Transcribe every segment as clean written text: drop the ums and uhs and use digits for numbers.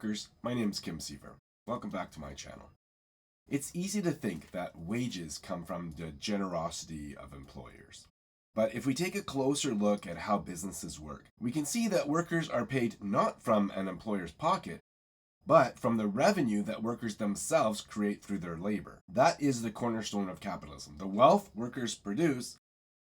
workers, my name is Kim Siever. Welcome back to my channel. It's easy to think that wages come from the generosity of employers. But if we take a closer look at how businesses work, we can see that workers are paid not from an employer's pocket, but from the revenue that workers themselves create through their labor. That is the cornerstone of capitalism. The wealth workers produce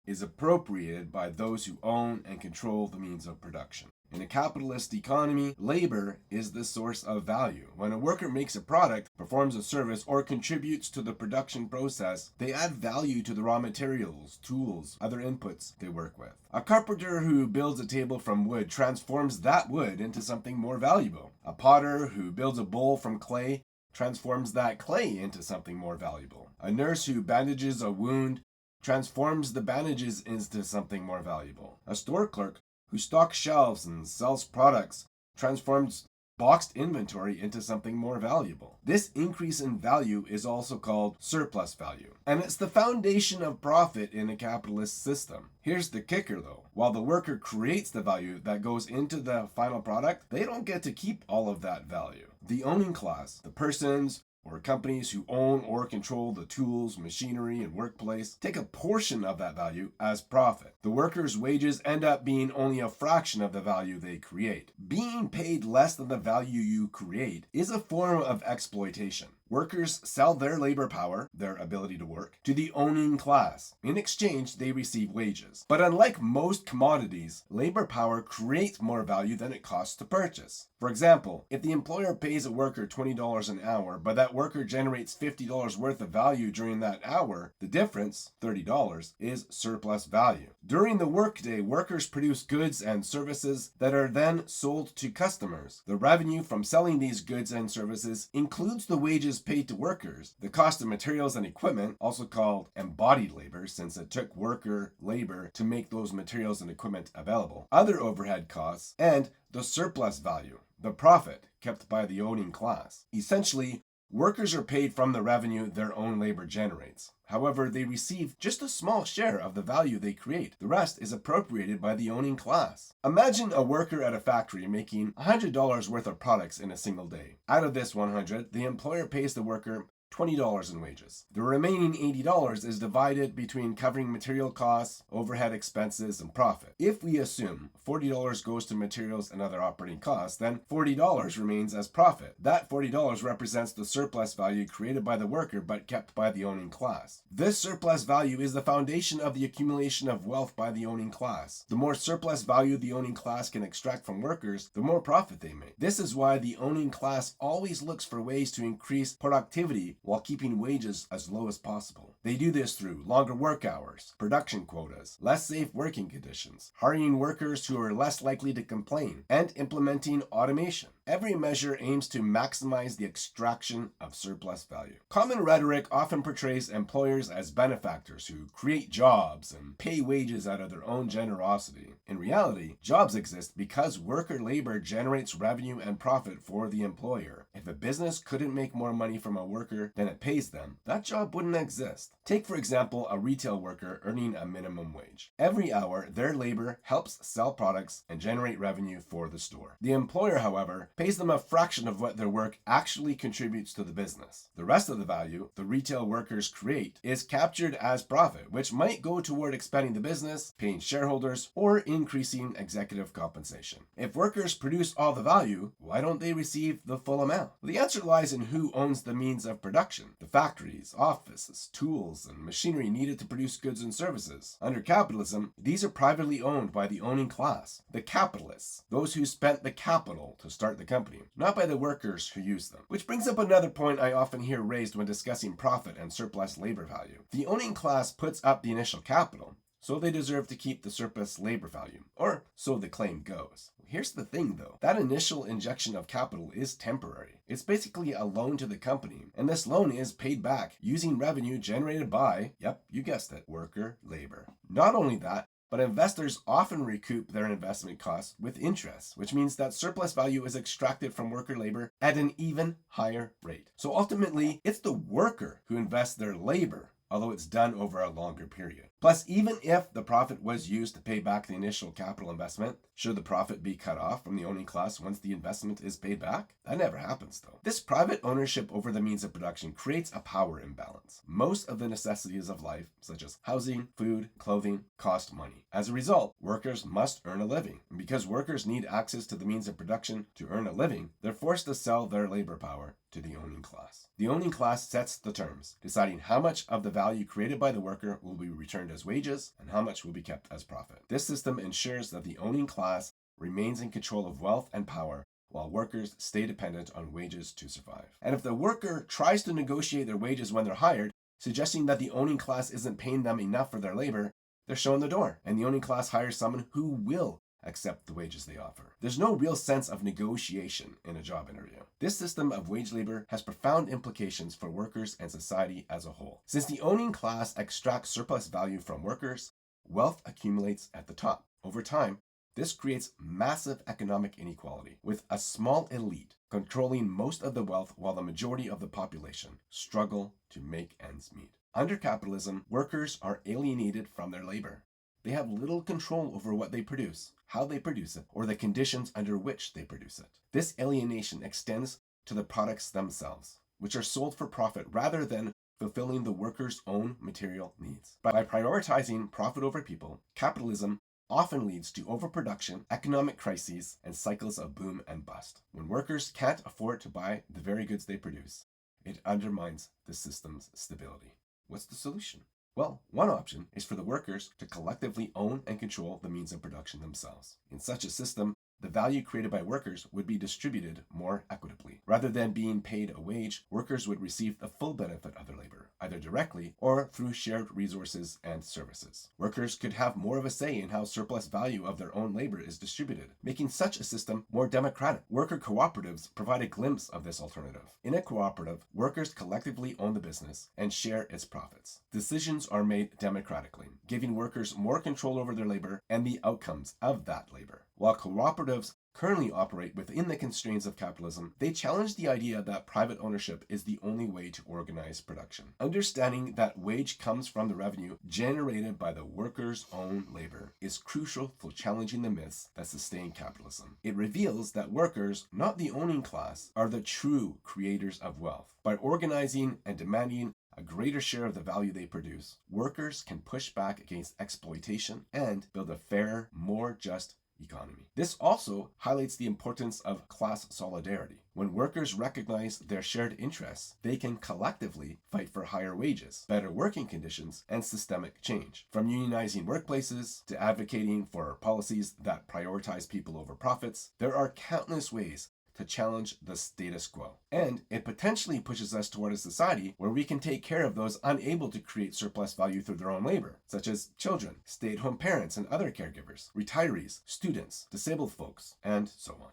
is appropriated by those who own and control the means of production. In a capitalist economy, labor is the source of value. When a worker makes a product, performs a service, or contributes to the production process, they add value to the raw materials, tools, other inputs they work with. A carpenter who builds a table from wood transforms that wood into something more valuable. A potter who builds a bowl from clay transforms that clay into something more valuable. A nurse who bandages a wound transforms the bandages into something more valuable. A store clerk who stocks shelves and sells products transforms boxed inventory into something more valuable. This increase in value is also called surplus value, and it's the foundation of profit in a capitalist system. Here's the kicker though. While the worker creates the value that goes into the final product, they don't get to keep all of that value. The owning class, the persons or companies who own or control the tools, machinery, and workplace, take a portion of that value as profit. The workers' wages end up being only a fraction of the value they create. Being paid less than the value you create is a form of exploitation. Workers sell their labor power, their ability to work, to the owning class. In exchange, they receive wages. But unlike most commodities, labor power creates more value than it costs to purchase. For example, if the employer pays a worker $20 an hour, but that worker generates $50 worth of value during that hour, the difference, $30, is surplus value. During the workday, workers produce goods and services that are then sold to customers. The revenue from selling these goods and services includes the wages paid to workers, the cost of materials and equipment, also called embodied labor since it took worker labor to make those materials and equipment available, other overhead costs, and the surplus value, the profit kept by the owning class. Essentially, workers are paid from the revenue their own labor generates. However, they receive just a small share of the value they create. The rest is appropriated by the owning class. Imagine a worker at a factory making $100 worth of products in a single day. Out of this $100, the employer pays the worker $20 in wages. The remaining $80 is divided between covering material costs, overhead expenses, and profit. If we assume $40 goes to materials and other operating costs, then $40 remains as profit. That $40 represents the surplus value created by the worker but kept by the owning class. This surplus value is the foundation of the accumulation of wealth by the owning class. The more surplus value the owning class can extract from workers, the more profit they make. This is why the owning class always looks for ways to increase productivity while keeping wages as low as possible. They do this through longer work hours, production quotas, less safe working conditions, hiring workers who are less likely to complain, and implementing automation. Every measure aims to maximize the extraction of surplus value. Common rhetoric often portrays employers as benefactors who create jobs and pay wages out of their own generosity. In reality, jobs exist because worker labor generates revenue and profit for the employer. If a business couldn't make more money from a worker than it pays them, that job wouldn't exist. Take, for example, a retail worker earning a minimum wage. Every hour, their labor helps sell products and generate revenue for the store. The employer, however, pays them a fraction of what their work actually contributes to the business. The rest of the value the retail workers create is captured as profit, which might go toward expanding the business, paying shareholders, or increasing executive compensation. If workers produce all the value, why don't they receive the full amount? The answer lies in who owns the means of production. The factories, offices, tools, and machinery needed to produce goods and services. Under capitalism, these are privately owned by the owning class, the capitalists, those who spent the capital to start the company, not by the workers who use them. Which brings up another point I often hear raised when discussing profit and surplus labor value. The owning class puts up the initial capital, so they deserve to keep the surplus labor value, or so the claim goes. Here's the thing though, that initial injection of capital is temporary. It's basically a loan to the company, and this loan is paid back using revenue generated by, yep, you guessed it, worker labor. Not only that, but investors often recoup their investment costs with interest, which means that surplus value is extracted from worker labor at an even higher rate. So ultimately, it's the worker who invests their labor, although it's done over a longer period. Plus, even if the profit was used to pay back the initial capital investment, should the profit be cut off from the owning class once the investment is paid back? That never happens, though. This private ownership over the means of production creates a power imbalance. Most of the necessities of life, such as housing, food, clothing, cost money. As a result, workers must earn a living. And because workers need access to the means of production to earn a living, they're forced to sell their labor power to the owning class. The owning class sets the terms, deciding how much of the value created by the worker will be returned as wages and how much will be kept as profit. This system ensures that the owning class remains in control of wealth and power while workers stay dependent on wages to survive. And if the worker tries to negotiate their wages when they're hired, suggesting that the owning class isn't paying them enough for their labor, they're shown the door, and the owning class hires someone who will accept the wages they offer. There's no real sense of negotiation in a job interview. This system of wage labor has profound implications for workers and society as a whole. Since the owning class extracts surplus value from workers, wealth accumulates at the top. Over time, this creates massive economic inequality, with a small elite controlling most of the wealth while the majority of the population struggle to make ends meet. Under capitalism, workers are alienated from their labor. They have little control over what they produce, how they produce it, or the conditions under which they produce it. This alienation extends to the products themselves, which are sold for profit rather than fulfilling the workers' own material needs. By prioritizing profit over people, capitalism often leads to overproduction, economic crises, and cycles of boom and bust. When workers can't afford to buy the very goods they produce, it undermines the system's stability. What's the solution? Well, one option is for the workers to collectively own and control the means of production themselves. In such a system, the value created by workers would be distributed more equitably. Rather than being paid a wage, workers would receive the full benefit of their labor, either directly or through shared resources and services. Workers could have more of a say in how surplus value of their own labor is distributed, making such a system more democratic. Worker cooperatives provide a glimpse of this alternative. In a cooperative, workers collectively own the business and share its profits. Decisions are made democratically, giving workers more control over their labor and the outcomes of that labor. While cooperatives currently operate within the constraints of capitalism, they challenge the idea that private ownership is the only way to organize production. Understanding that wage comes from the revenue generated by the workers' own labor is crucial for challenging the myths that sustain capitalism. It reveals that workers, not the owning class, are the true creators of wealth. By organizing and demanding a greater share of the value they produce, workers can push back against exploitation and build a fairer, more just economy. This also highlights the importance of class solidarity. When workers recognize their shared interests, they can collectively fight for higher wages, better working conditions, and systemic change. From unionizing workplaces to advocating for policies that prioritize people over profits, there are countless ways to challenge the status quo. And it potentially pushes us toward a society where we can take care of those unable to create surplus value through their own labor, such as children, stay-at-home parents and other caregivers, retirees, students, disabled folks, and so on.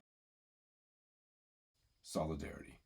Solidarity.